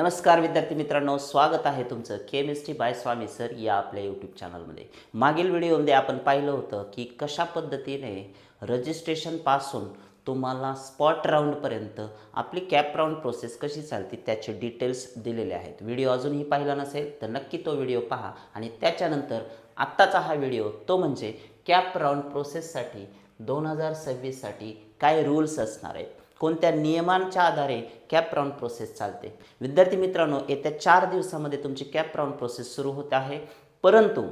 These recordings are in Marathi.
नमस्कार विद्यार्थी मित्रांनो, स्वागत आहे तुमचं केमिस्ट्री बाय स्वामी सर या आपल्या यूट्यूब चॅनलमध्ये। मागील व्हिडिओमध्ये आपण पाहिलं होतं की कशा पद्धतीने रजिस्ट्रेशनपासून तुम्हाला स्पॉट राऊंडपर्यंत आपली कॅप राऊंड प्रोसेस कशी चालते त्याचे डिटेल्स दिलेले आहेत। व्हिडिओ अजूनही पाहिला नसेल तर नक्की तो व्हिडिओ पहा आणि त्याच्यानंतर आत्ताचा हा व्हिडिओ तो म्हणजे कॅप राऊंड प्रोसेससाठी 2026 साठी काय रूल्स असणार आहेत, कोणत्या नियमांच्या आधारे कॅप राऊंड प्रोसेस चालते। विद्यार्थी मित्रांनो, येत्या 4 दिवसामध्ये तुमची कॅप राऊंड प्रोसेस सुरू होत आहे, परंतु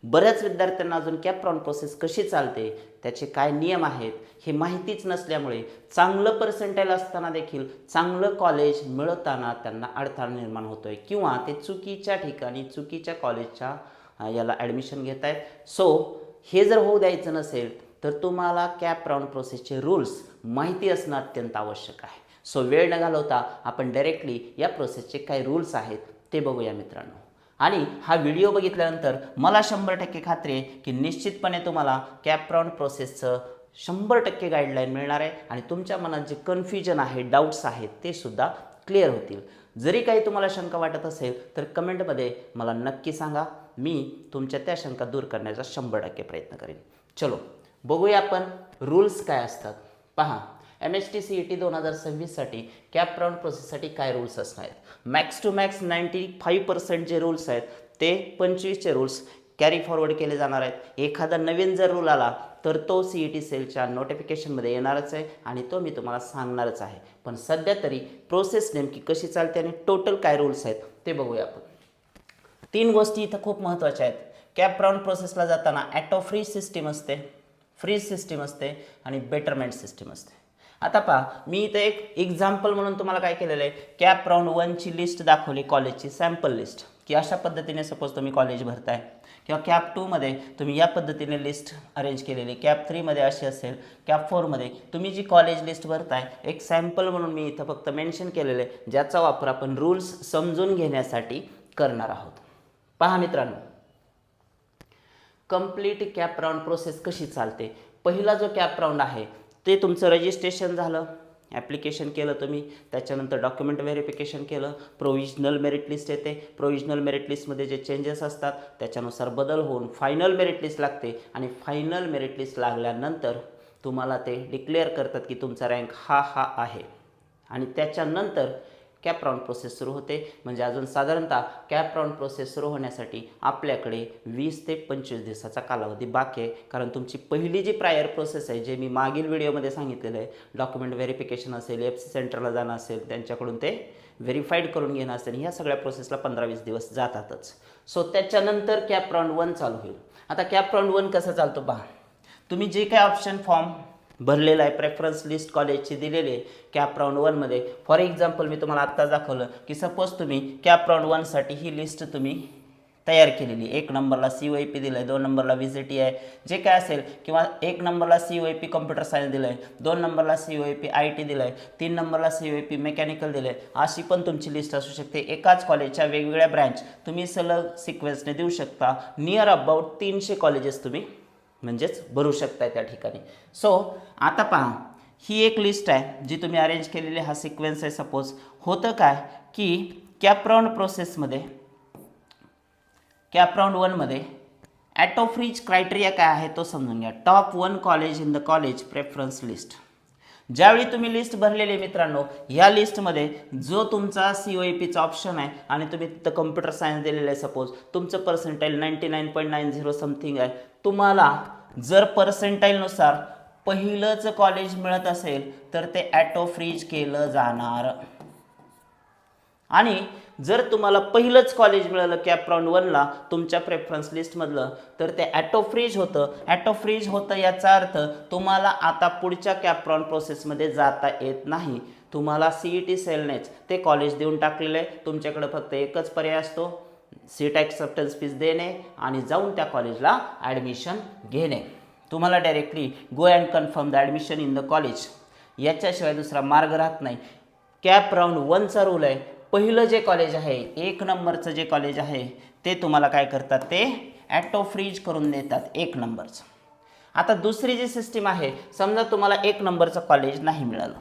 बऱ्याच विद्यार्थ्यांना अजून कॅप राऊंड प्रोसेस कशी चालते, त्याचे काय नियम आहेत हे माहितीच नसल्यामुळे चांगलं पर्सेंटाईल असताना देखील चांगलं कॉलेज मिळताना त्यांना अडथळा निर्माण होतोय किंवा ते चुकीच्या ठिकाणी चुकीच्या कॉलेजच्या याला ॲडमिशन घेत आहेत। सो हे जर होऊ द्यायचं नसेल तर तुम्हाला कॅप राऊंड प्रोसेसचे रूल्स माहिती असणं अत्यंत आवश्यक आहे। सो वेळ न घालवता आपण डायरेक्टली या प्रोसेसचे काय रूल्स आहेत ते बघूया मित्रांनो। आणि हा व्हिडिओ बघितल्यानंतर मला 100% खात्री आहे की निश्चितपणे तुम्हाला कॅप राऊंड प्रोसेसचं 100% गाईडलाईन मिळणार आहे आणि तुमच्या मनात जे कन्फ्युजन आहे, डाऊट्स आहेत ते सुद्धा क्लिअर होतील। जरी काही तुम्हाला शंका वाटत असेल तर कमेंटमध्ये मला नक्की सांगा, मी तुमच्या त्या शंका दूर करण्याचा 100% प्रयत्न करेन। चलो बघूया आपण रूल्स काय असतात। पहा, MHT CET 2026 साठी कॅप राऊंड प्रोसेससाठी काय रूल्स असणार आहेत। मॅक्स टू मॅक्स 95% जे रूल्स आहेत ते 25चे रूल्स कॅरी फॉरवर्ड केले जाणार आहेत। एखादा नवीन जर रूल आला तर तो CET सेलच्या नोटिफिकेशनमध्ये येणारच आहे आणि तो मी तुम्हाला सांगणारच आहे। पण सध्या तरी प्रोसेस नेमकी कशी चालते आणि टोटल काय रूल्स आहेत ते बघूया आपण। 3 गोष्टी इथं खूप महत्त्वाच्या आहेत। कॅप राऊंड प्रोसेसला जाताना ॲटो फ्रीज सिस्टीम असते, फ्रीज सिस्टीम असते आणि बेटरमेंट सिस्टीम असते। आता पहा, मी इथं एक एक्झाम्पल म्हणून तुम्हाला काय केलेलं आहे, कॅप राऊंड 1ची लिस्ट दाखवली, कॉलेजची सॅम्पल लिस्ट, की अशा पद्धतीने सपोज तुम्ही कॉलेज भरताय किंवा कॅप 2मध्ये तुम्ही या पद्धतीने लिस्ट अरेंज केलेली, कॅप 3मध्ये अशी असेल, कॅप 4मध्ये तुम्ही जी कॉलेज लिस्ट भरताय एक सॅम्पल म्हणून मी इथं फक्त मेन्शन केलेलं आहे, ज्याचा वापर आपण रूल्स समजून घेण्यासाठी करणार आहोत। पहा मित्रांनो, कंप्लीट कॅप राऊंड प्रोसेस कशी चालते। पहिला जो कॅप राऊंड आहे ते तुमचं रजिस्ट्रेशन झालं, ॲप्लिकेशन केलं तुम्ही, त्याच्यानंतर डॉक्युमेंट व्हेरिफिकेशन केलं, प्रोविजनल मेरिट लिस्ट येते, प्रोविजनल मेरिट लिस्टमध्ये जे चेंजेस असतात त्याच्यानुसार बदल होऊन फायनल मेरिट लिस्ट लागते आणि फायनल मेरिट लिस्ट लागल्यानंतर तुम्हाला ते डिक्लेअर करतात की तुमचा रँक हा आहे आणि त्याच्यानंतर कॅप राऊंड प्रोसेस सुरू होते। म्हणजे अजून साधारणतः कॅप राऊंड प्रोसेस सुरू होण्यासाठी आपल्याकडे 20 ते 25 दिवसाचा कालावधी बाकी आहे, कारण तुमची पहिली जी प्रायर प्रोसेस आहे, जे मी मागील व्हिडिओमध्ये सांगितलेलं आहे, डॉक्युमेंट व्हेरिफिकेशन असेल, FC सेंटरला जाणं असेल, त्यांच्याकडून ते व्हेरीफाईड करून घेणं असेल, ह्या सगळ्या प्रोसेसला 15-20 दिवस जातातच। सो त्याच्यानंतर कॅप राऊंड 1 चालू होईल। आता कॅप राऊंड 1 कसं चालतो पहा, तुम्ही जे काय ऑप्शन फॉर्म भरलेला आहे, प्रेफरन्स लिस्ट कॉलेजची दिलेली आहे कॅप राऊंड 1मध्ये। फॉर एक्झाम्पल मी तुम्हाला आत्ता दाखवलं की सपोज तुम्ही कॅप राऊंड 1साठी ही लिस्ट तुम्ही तयार केलेली, 1 नंबरला COIP दिलं आहे, 2 नंबरला VCT आहे, जे काय असेल, किंवा 1 नंबरला COIP कम्प्युटर सायन्स दिलं आहे, 2 नंबरला COIP IT दिलं आहे, 3 नंबरला COIP मेकॅनिकल दिलं आहे, अशी पण तुमची लिस्ट असू शकते। एकाच कॉलेजच्या वेगवेगळ्या ब्रँच तुम्ही सलग सिक्वेन्सने देऊ शकता। नियर अबाउट 300 कॉलेजेस तुम्ही म्हणजेच भरू शकताय त्या ठिकाणी। सो आता पहा, ही एक लिस्ट आहे जी तुम्ही अरेंज केलेली, हा सिक्वेन्स आहे। सपोज होतं काय की कॅप राऊंड प्रोसेसमध्ये कॅप राऊंड 1मध्ये ॲटो फ्रीज क्रायटेरिया काय आहे तो समजून घ्या। Top 1 college in the college preference list. ज्यावेळी तुम्ही लिस्ट भरलेली मित्रांनो, ह्या लिस्टमध्ये जो तुमचा COIPचा ऑप्शन आहे आणि तुम्ही तिथं कम्प्युटर सायन्स दिलेलं आहे, सपोज तुमचं पर्सेंटाईल 99.90 समथिंग आहे, तुम्हाला जर पर्सेंटाईलनुसार पहिलंच कॉलेज मिळत असेल तर ते ॲटो फ्रीज केलं जाणार आणि जर तुम्हाला पहिलंच कॉलेज मिळालं कॅप राऊंड 1ला तुमच्या प्रेफरन्स लिस्टमधलं तर ते ॲटो फ्रीज होतं। ॲटो फ्रीज होतं याचा अर्थ तुम्हाला आता पुढच्या कॅप राऊंड प्रोसेसमध्ये जाता येत नाही। तुम्हाला CET सेलनेच ते कॉलेज देऊन टाकलेलं आहे, तुमच्याकडे फक्त एकच पर्याय असतो, सीट ॲक्सेप्टन्स फीस देणे आणि जाऊन त्या कॉलेजला ॲडमिशन घेणे। तुम्हाला directly go and confirm the admission in the college, याच्याशिवाय दुसरा मार्ग राहत नाही। कॅप राऊंड 1चा रूल आहे, पहिलं जे कॉलेज आहे, 1 नंबरचं जे कॉलेज आहे ते तुम्हाला काय करतात, ते ॲटो फ्रीज करून देतात 1 नंबरचं। आता दुसरी जी सिस्टीम आहे, समजा तुम्हाला 1 नंबरचं कॉलेज नाही मिळालं,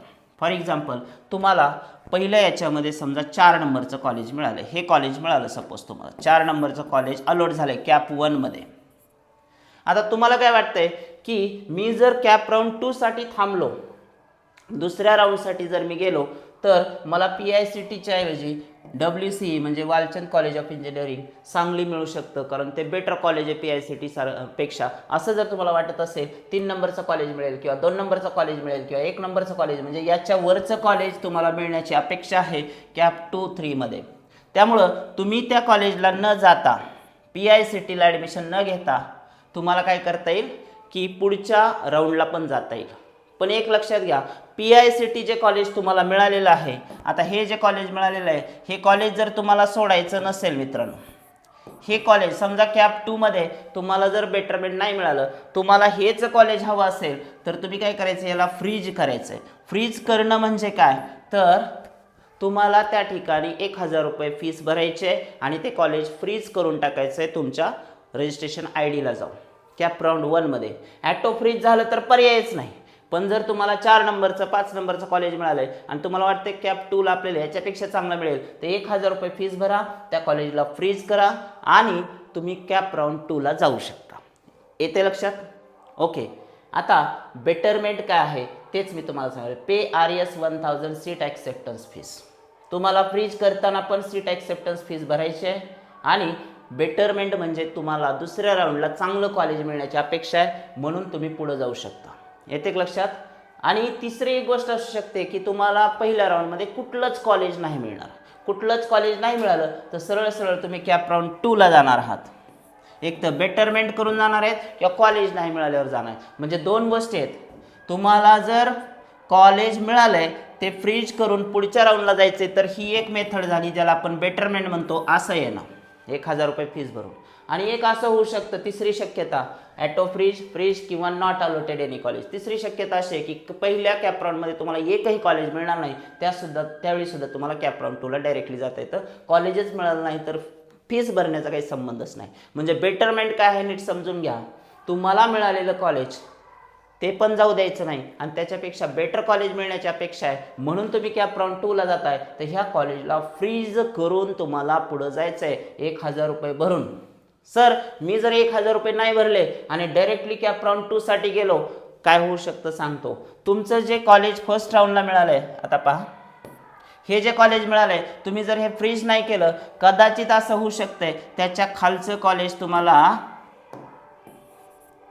फॉर एक्झाम्पल तुम्हाला पहिल्या याच्यामध्ये समजा 4 नंबरचं कॉलेज मिळालं, हे कॉलेज मिळालं सपोज तुम्हाला 4 नंबरचं कॉलेज अलॉट झालं कॅप 1 मध्ये. आता तुम्हाला काय वाटतंय की मी जर कॅप राऊंड 2 साठी थांबलो, दुसऱ्या राऊंडसाठी जर मी गेलो तर मला PICTच्या ऐवजी WCE म्हणजे Walchand college of engineering Sangli मिळू शकतं, कारण ते बेटर कॉलेज आहे PICT पेक्षा. असं जर तुम्हाला वाटत असेल 3 नंबरचं कॉलेज मिळेल किंवा 2 नंबरचं कॉलेज मिळेल किंवा 1 नंबरचं कॉलेज, म्हणजे याच्या वरचं कॉलेज तुम्हाला मिळण्याची अपेक्षा आहे कॅप 2-3 मध्ये. त्यामुळं तुम्ही त्या कॉलेजला न जाता, PICTला ॲडमिशन न घेता तुम्हाला काय करता येईल की पुढच्या राऊंडला पण जाता येईल. पण एक लक्षात घ्या, PICT जे कॉलेज तुम्हाला मिळालेलं आहे, आता हे जे कॉलेज मिळालेलं आहे हे कॉलेज जर तुम्हाला सोडायचं नसेल मित्रांनो, हे कॉलेज समजा कॅप 2 मध्ये तुम्हाला जर बेटरमेंट नाही मिळालं, तुम्हाला हेच कॉलेज हवं असेल तर तुम्ही काय करायचं, याला फ्रीज करायचं आहे. फ्रीज करणं म्हणजे काय, तर तुम्हाला त्या ठिकाणी 1000 रुपये फीस भरायचे आणि ते कॉलेज फ्रीज करून टाकायचं आहे तुमच्या रजिस्ट्रेशन ID ला जाऊन. कॅप राऊंड 1 मध्ये ॲटो फ्रीज झालं तर पर्यायच नाही. पण जर तुम्हाला 4 नंबरचं 5 नंबरचं कॉलेज मिळालंय आणि तुम्हाला वाटतं कॅप 2ला आपल्याला याच्यापेक्षा चांगलं मिळेल, तर 1000 रुपये फीस भरा, त्या कॉलेजला फ्रीज करा आणि तुम्ही कॅप राऊंड 2ला जाऊ शकता. येते लक्षात? ओके. आता बेटरमेंट काय आहे तेच मी तुम्हाला सांगेल. पे RS 1000 सीट ॲक्सेप्टन्स फीस. तुम्हाला फ्रीज करताना पण सीट ॲक्सेप्टन्स फीस भरायची आहे आणि बेटरमेंट म्हणजे तुम्हाला दुसऱ्या राऊंडला चांगलं कॉलेज मिळण्याची अपेक्षा आहे, म्हणून तुम्ही पुढे जाऊ शकता. येते लक्षात? आणि तिसरी एक गोष्ट असू शकते की तुम्हाला पहिल्या राऊंडमध्ये कुठलंच कॉलेज नाही मिळणार. कुठलंच कॉलेज नाही मिळालं तर सरळ सरळ तुम्ही कॅप राऊंड 2ला जाणार आहात. एक तर बेटरमेंट करून जाणार आहेत किंवा कॉलेज नाही मिळाल्यावर जाणार आहेत. म्हणजे 2 गोष्टी आहेत. तुम्हाला जर कॉलेज मिळालंय ते फ्रीज करून पुढच्या राऊंडला जायचे तर ही एक मेथड झाली, ज्याला आपण बेटरमेंट म्हणतो. असं आहे ना, 1000 रुपये फीस भरून. आणि एक असं होऊ शकतं, तिसरी शक्यता, ॲटो फ्रीज किंवा नॉट अलॉटेड एनी कॉलेज. तिसरी शक्यता अशी आहे की पहिल्या कॅप राऊंडमध्ये तुम्हाला एकही कॉलेज मिळणार नाही, त्यावेळी सुद्धा तुम्हाला कॅप राऊंड 2ला डायरेक्टली जाता येतं. कॉलेजच मिळालं नाही तर फीस भरण्याचा काही संबंधच नाही. म्हणजे बेटरमेंट काय आहे नीट समजून घ्या. तुम्हाला मिळालेलं कॉलेज ते पण जाऊ द्यायचं नाही आणि त्याच्यापेक्षा बेटर कॉलेज मिळण्याची अपेक्षा आहे, म्हणून तुम्ही कॅप राऊंड 2ला जाताय तर ह्या कॉलेजला फ्रीज करून तुम्हाला पुढं जायचं आहे 1000 रुपये भरून. सर मी जर 1000 रुपये नाही भरले आणि डायरेक्टली कॅप राऊंड 2 साठी गेलो, काय होऊ शकतं सांगतो. तुमचं जे कॉलेज फर्स्ट राऊंडला मिळालंय, आता पहा हे जे कॉलेज मिळालंय, तुम्ही जर हे फ्रीज नाही केलं, कदाचित असं होऊ शकतंय त्याच्या खालचं कॉलेज तुम्हाला,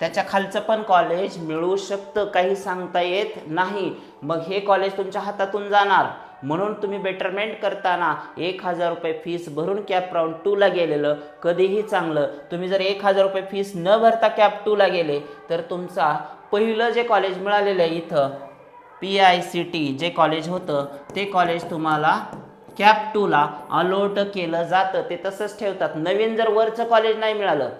त्याच्या खालचं पण कॉलेज मिळू शकतं, काही सांगता येत नाही. मग हे कॉलेज तुमच्या हातातून जाणार. म्हणून तुम्ही बेटरमेंट करताना 1000 रुपये फीस भरून कॅप राऊंड 2ला गेलेलं कधीही चांगलं. तुम्ही जर 1000 रुपये फीस न भरता कॅप 2ला गेले तर तुमचा पहिलं जे कॉलेज मिळालेलं आहे इथं PICT जे कॉलेज होतं ते कॉलेज तुम्हाला कॅप 2ला अलॉट केलं जातं. ते तसंच ठेवतात. नवीन जर वरचं कॉलेज नाही मिळालं,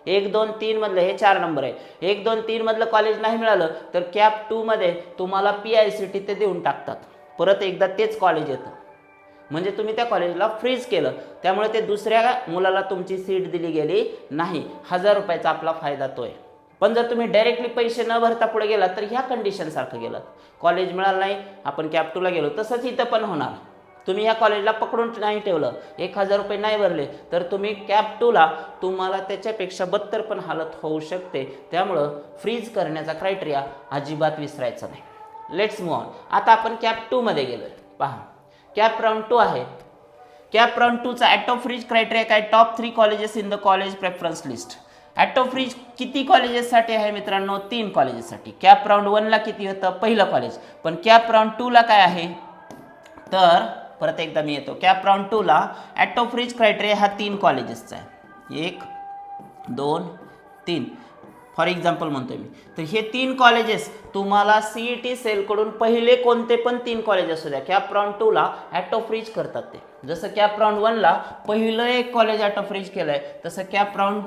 1, 2, 3 मधलं, हे 4 नंबर आहे, 1, 2, 3 मधलं कॉलेज नाही मिळालं तर कॅप 2 मध्ये तुम्हाला PICT ते देऊन टाकतात. परत एकदा तेच कॉलेज येतं. म्हणजे तुम्ही त्या कॉलेजला फ्रीज केलं, त्यामुळे ते दुसऱ्या मुलाला तुमची सीट दिली गेली नाही. 1000 रुपयाचा आपला फायदा तो आहे. पण जर तुम्ही डायरेक्टली पैसे न भरता पुढे गेलात तर ह्या कंडिशन सारखं गेलात, कॉलेज मिळालं नाही, आपण कॅप 2ला गेलो, तसंच इथं पण होणार. तुम्ही या कॉलेजला पकडून नाही ठेवलं, 1000 रुपये नाही भरले तर तुम्ही कॅप 2ला तुम्हाला त्याच्यापेक्षा बत्तर पण हालत होऊ शकते. त्यामुळं फ्रीज करण्याचा क्रायटेरिया अजिबात विसरायचा नाही. Let's move on. आता आपण कॅप 2 मध्ये गेलो. पहा कॅप राऊंड 2 आहे. कॅप राऊंड 2चा ॲटो फ्रीज क्रायटेरिया काय, top 3 colleges in the college preference list. Auto freeze किती कॉलेजेससाठी आहे मित्रांनो? 3 कॉलेजेससाठी. कॅप राऊंड 1ला किती होतं? पहिलं कॉलेज. पण कॅप राऊंड 2ला काय आहे, तर परत एकदा मी येतो. कॅप राऊंड 2ला ॲटो फ्रीज क्रायटेरिया हा 3 कॉलेजेसचा आहे. 1, 2, 3 फॉर एक्झाम्पल म्हणतोय मी. तर हे 3 कॉलेजेस तुम्हाला CET सेलकडून पहिले कोणते पण 3 कॉलेज असू द्या, कॅप राऊंड 2ला ॲटो फ्रीज करतात. ते जसं कॅप राऊंड 1ला पहिलं एक कॉलेज ॲटो फ्रीज केलंय, तसं कॅप राऊंड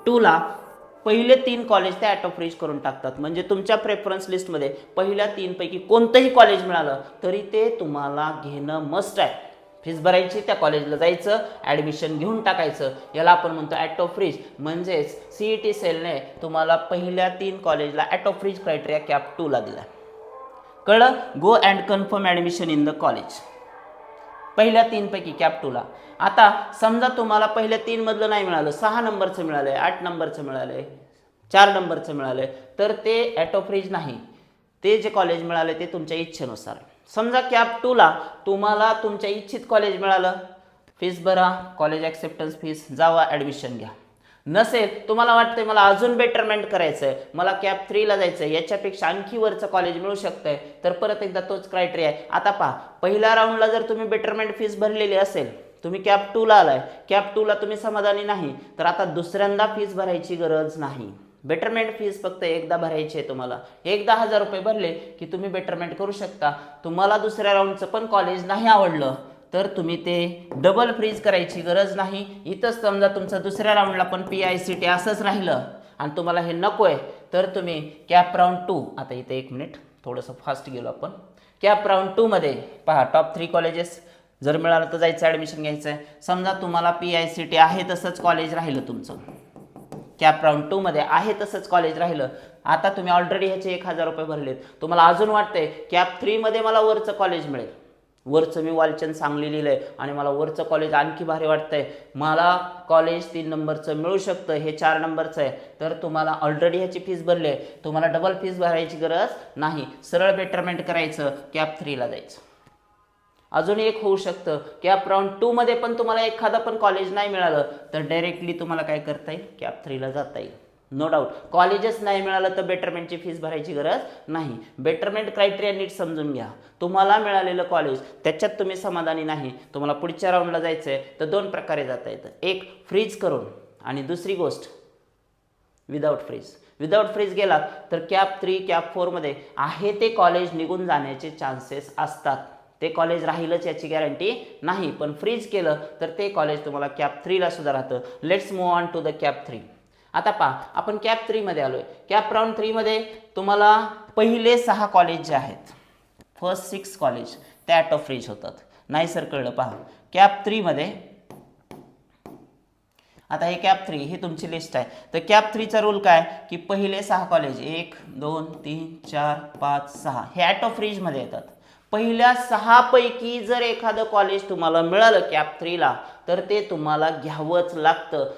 2ला पहिले 3 कॉलेज ते ॲटो फ्रीज करून टाकतात. म्हणजे तुमच्या प्रेफरन्स लिस्टमध्ये पहिल्या 3 पैकी कोणतंही कॉलेज मिळालं तरी ते तुम्हाला घेणं मस्ट आहे. फीस भरायची, त्या कॉलेजला जायचं, ॲडमिशन घेऊन टाकायचं. याला आपण म्हणतो ॲटो फ्रीज. म्हणजेच CET सेलने तुम्हाला पहिल्या 3 कॉलेजला ॲटो फ्रीज क्रायटेरिया कॅप 2ला दिला. कळलं. गो and confirm admission in the college. पहिल्या 3 पैकी कॅप 2ला. आता समजा तुम्हाला पहिल्या 3 मधलं नाही मिळालं, 6 नंबरचं मिळालंय, 8 नंबरचं मिळालंय, 4 नंबरचं मिळालंय, तर ते ॲटो फ्रीज नाही. ते जे कॉलेज मिळाले ते तुमच्या इच्छेनुसार. समजा कॅप 2ला तुम्हाला तुमच्या इच्छित कॉलेज मिळालं, फीस भरा, कॉलेज ॲक्सेप्टन्स फीस, जावा ॲडमिशन घ्या. नसेल, तुम्हाला वाटतंय मला अजून बेटरमेंट करायचं आहे, मला कॅप 3ला जायचं आहे, याच्यापेक्षा आणखी वरचं कॉलेज मिळू शकतंय, तर परत एकदा तोच क्रायटेरिया आहे. आता पहा, पहिल्या राऊंडला जर तुम्ही बेटरमेंट फीस भरलेली असेल, तुम्ही कॅप 2ला आलाय, कॅप 2ला तुम्ही समाधानी नाही, तर आता दुसऱ्यांदा फीस भरायची गरज नाही. बेटरमेंट फीस फक्त एकदा भरायची आहे तुम्हाला. एकदा 1000 रुपये भरले की तुम्ही बेटरमेंट करू शकता. तुम्हाला दुसऱ्या राऊंडचं पण कॉलेज नाही आवडलं तर तुम्ही ते डबल फ्रीज करायची गरज नाही. इथंच समजा तुमचं दुसऱ्या राऊंडला पण PICT असंच राहिलं आणि तुम्हाला हे नको आहे, तर तुम्ही कॅप राऊंड 2, आता इथे 1 मिनिट थोडंसं फास्ट गेलो आपण. कॅप राऊंड 2 मध्ये पहा, टॉप 3 कॉलेजेस जर मिळालं तर जायचं, ॲडमिशन घ्यायचं आहे. समजा तुम्हाला PICT आहे तसंच कॉलेज राहिलं तुमचं, कॅप राऊंड 2 मध्ये आहे तसंच कॉलेज राहिलं. आता तुम्ही ऑलरेडी ह्याचे 1000 रुपये भरलेत, तुम्हाला अजून वाटतंय कॅप 3 मध्ये मला वरचं कॉलेज मिळेल, वरचं मी वालचंद सांगली लिहिलंय आणि मला वरचं कॉलेज आणखी भारी वाटतंय, मला कॉलेज 3 नंबरचं मिळू शकतं, हे 4 नंबरचं आहे, तर तुम्हाला ऑलरेडी ह्याची फीस भरली आहे, तुम्हाला डबल फीस भरायची गरज नाही. सरळ बेटरमेंट करायचं, कॅप 3ला जायचं. अजून एक होऊ शकतं, कॅप राऊंड 2 मध्ये पण तुम्हाला एखादा पण कॉलेज नाही मिळालं तर डायरेक्टली तुम्हाला काय करता येईल, कॅप 3ला जाता येईल. No doubt. कॉलेजच नाही मिळालं तर बेटरमेंटची फीस भरायची गरज नाही. बेटरमेंट क्रायटेरिया नीट समजून घ्या. तुम्हाला मिळालेलं कॉलेज त्याच्यात तुम्ही समाधानी नाही, तुम्हाला पुढच्या राऊंडला जायचं आहे, तर 2 प्रकारे जाता येतं. एक फ्रीज करून आणि दुसरी गोष्ट विदाऊट फ्रीज. विदाऊट फ्रीज गेलात तर कॅप 3 कॅप 4 मध्ये आहे ते कॉलेज निघून जाण्याचे चान्सेस असतात. ते कॉलेज राहीलच याची गॅरंटी नाही, पण फ्रीज केलं तर ते कॉलेज तुम्हाला कॅप 3ला सुद्धा राहतं. Let's move on to the cap 3. आता पहा, आपण कॅप 3 मध्ये आलोय. कॅप राऊंड 3 मध्ये तुम्हाला पहिले 6 कॉलेज जे आहेत, फर्स्ट 6 कॉलेज ते ॲटो फ्रीज होतात. नाही सर कळलं. पहा, कॅप 3 मध्ये आता हे कॅप 3 ही तुमची लिस्ट आहे. तर कॅप 3चा रूल काय की पहिले 6 कॉलेज 1 2 3 4 5 6 हे ॲटो फ्रीज मध्ये येतात. पहिल्या 6 पैकी जर एखादं कॉलेज तुम्हाला मिळालं कॅप 3ला तर ते तुम्हाला घ्यावंच लागतं.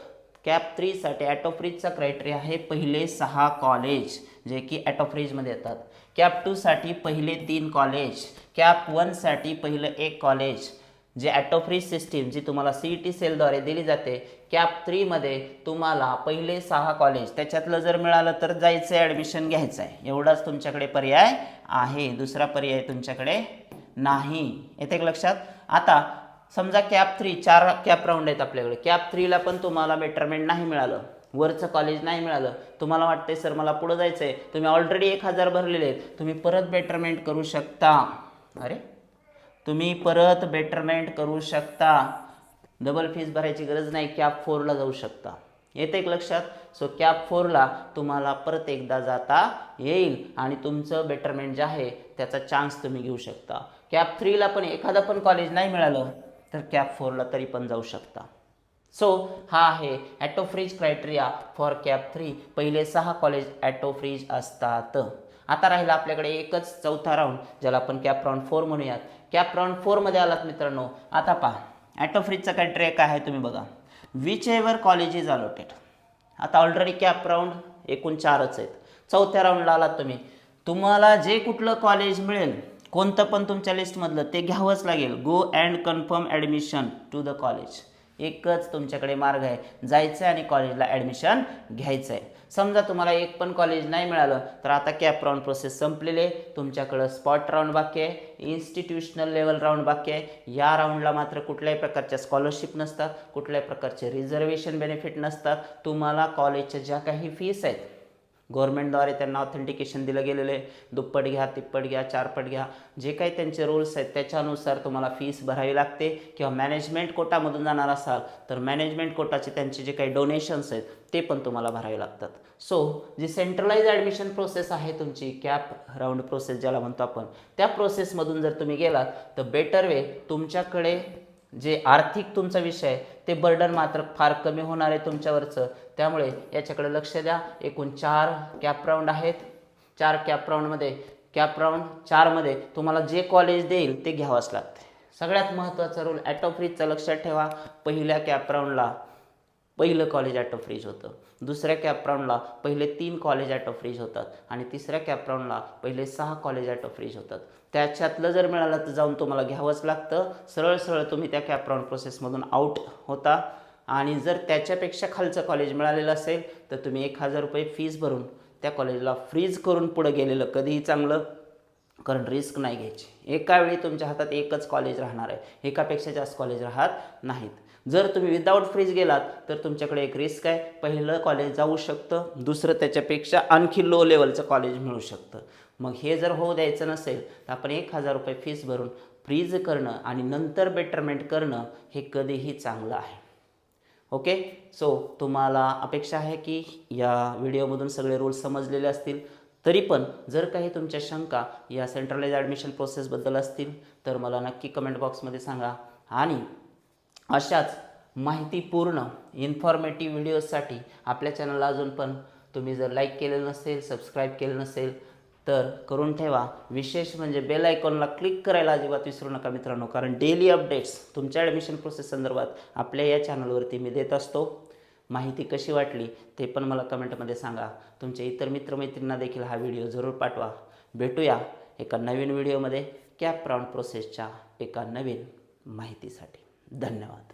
कॅप 3 साठी ॲटो फ्रीजचा क्रायटेरिया आहे पहिले 6 कॉलेज जे की ॲटो फ्रीजमध्ये येतात. कॅप 2 साठी पहिले 3 कॉलेज, कॅप 1 साठी पहिलं 1 कॉलेज जे ॲटो फ्रीज सिस्टीम जी तुम्हाला CET सेलद्वारे दिली जाते. कॅप 3 मध्ये तुम्हाला पहिले 6 कॉलेज त्याच्यातलं जर मिळालं तर जायचं आहे, ॲडमिशन घ्यायचं आहे. एवढाच तुमच्याकडे पर्याय आहे, दुसरा पर्याय तुमच्याकडे नाही. येते लक्षात. आता समजा कॅप 3 4 कॅप राऊंड आहेत आपल्याकडे. कॅप 3ला पण तुम्हाला बेटरमेंट नाही मिळालं, वरचं कॉलेज नाही मिळालं, तुम्हाला वाटतंय सर मला पुढे जायचं आहे, तुम्ही ऑलरेडी 1000 भरलेले आहेत, तुम्ही परत बेटरमेंट करू शकता. तुम्ही परत बेटरमेंट करू शकता, डबल फीस भरायची गरज नाही, कॅप 4ला जाऊ शकता. येते एक लक्षात. सो कॅप 4ला तुम्हाला परत एकदा जाता येईल आणि तुमचं बेटरमेंट जे आहे त्याचा चान्स तुम्ही घेऊ शकता. कॅप 3ला पण एखादा पण कॉलेज नाही मिळालं तर कॅप 4ला तरी पण जाऊ शकता. सो हा आहे auto freeze criteria for cap 3. पहिले 6 कॉलेज ॲटो फ्रीज असतात. आता राहिला आपल्याकडे एकच चौथा राऊंड ज्याला आपण कॅप राऊंड 4 म्हणूयात. कॅप राऊंड 4 मध्ये आलात मित्रांनो. आता पहा, ॲटो फ्रीजचा क्रायटेरिया काय आहे तुम्ही बघा. Which ever college is allotted. आता ऑलरेडी कॅप राऊंड एकूण 4च आहेत. चौथ्या राऊंडला आलात तुम्ही, तुम्हाला जे कुठलं कॉलेज मिळेल कोणतं पण तुमच्या लिस्टमधलं ते घ्यावंच लागेल. Go and confirm admission to the college. एकच तुमच्याकडे मार्ग आहे, जायचं आहे आणि कॉलेजला ॲडमिशन घ्यायचं आहे. समजा तुम्हाला एक पण कॉलेज नाही मिळालं तर आता कॅप राऊंड प्रोसेस संपलेली आहे. तुमच्याकडं स्पॉट राऊंड बाकी आहे, इन्स्टिट्यूशनल लेवल राऊंड बाकी आहे. या राऊंडला मात्र कुठल्याही प्रकारच्या स्कॉलरशिप नसतात, कुठल्याही प्रकारचे रिझर्वेशन बेनिफिट नसतात. तुम्हाला कॉलेजच्या ज्या काही फीस आहेत गव्हर्नमेंटद्वारे त्यांना ऑथेंटिकेशन दिलं गेलेलं आहे. दुप्पट घ्या, तिप्पट घ्या, चारपट घ्या, जे काही त्यांचे रूल्स आहेत त्याच्यानुसार तुम्हाला फीस भरावी लागते. किंवा मॅनेजमेंट कोटामधून जाणार असाल तर मॅनेजमेंट कोटाचे त्यांचे जे काही डोनेशन्स आहेत ते पण तुम्हाला भरावे लागतात. सो जी सेंट्रलाइज ॲडमिशन प्रोसेस आहे तुमची कॅप राऊंड प्रोसेस ज्याला म्हणतो आपण, त्या प्रोसेसमधून जर तुम्ही गेलात तर बेटर वे तुमच्याकडे जे आर्थिक तुमचा विषय आहे ते बर्डन मात्र फार कमी होणार आहे तुमच्यावरचं. त्यामुळे याच्याकडे लक्ष द्या. एकूण 4 कॅप राऊंड आहेत. 4 कॅप राऊंडमध्ये कॅप राऊंड 4मध्ये तुम्हाला जे कॉलेज देईल ते घ्यावंच लागते. सगळ्यात महत्त्वाचा रूल ॲटो फ्रीजचा लक्षात ठेवा. पहिल्या कॅप राऊंडला पहिलं कॉलेज ॲटो फ्रीज होतं, दुसऱ्या कॅप राऊंडला पहिले 3 कॉलेज ॲटो फ्रीज होतात आणि तिसऱ्या कॅप राऊंडला पहिले 6 कॉलेज ॲटो फ्रीज होतात. त्याच्यातलं जर मिळालं तर जाऊन तुम्हाला घ्यावंच लागतं. सरळ सरळ तुम्ही त्या कॅप राऊंड प्रोसेसमधून आउट होता. आणि जर त्याच्यापेक्षा खालचं कॉलेज मिळालेलं असेल तर तुम्ही 1000 रुपये फीस भरून त्या कॉलेजला फ्रीज करून पुढं गेलेलं कधीही चांगलं, कारण रिस्क नाही घ्यायची. एका वेळी तुमच्या हातात एकच कॉलेज राहणार आहे, एकापेक्षा जास्त कॉलेज राहत नाहीत. जर तुम्ही विदाऊट फ्रीज गेलात तर तुमच्याकडे एक रिस्क आहे, पहिलं कॉलेज जाऊ शकतं, दुसरं त्याच्यापेक्षा आणखी लो लेवलचं कॉलेज मिळू शकतं. मग हे जर होऊ द्यायचं नसेल तर आपण 1000 रुपये फीस भरून फ्रीज करणं आणि नंतर बेटरमेंट करणं हे कधीही चांगलं आहे. ओके, सो तुम्हाला अपेक्षा आहे की या व्हिडिओमधून सगळे रूल्स समजलेले असतील. तरी पण जर काही तुमच्या शंका या सेंट्रलाइज ॲडमिशन प्रोसेसबद्दल असतील तर मला नक्की कमेंट बॉक्समध्ये सांगा. आणि अशाच माहितीपूर्ण इन्फॉर्मेटिव्ह व्हिडिओजसाठी आपल्या चॅनलला अजून पण तुम्ही जर लाईक केलेलं नसेल, सबस्क्राईब केलं नसेल तर करून ठेवा. विशेष म्हणजे बेल आयकॉनला क्लिक करायला अजिबात विसरू नका मित्रांनो, कारण डेली अपडेट्स तुमच्या ॲडमिशन प्रोसेस संदर्भात आपल्या या चॅनलवरती मी देत असतो. माहिती कशी वाटली ते पण मला कमेंटमध्ये सांगा. तुमच्या इतर मित्रमैत्रिणींना देखील हा व्हिडिओ जरूर पाठवा. भेटूया एका नवीन व्हिडिओमध्ये कॅप राऊंड प्रोसेसच्या एका नवीन माहितीसाठी. धन्यवाद.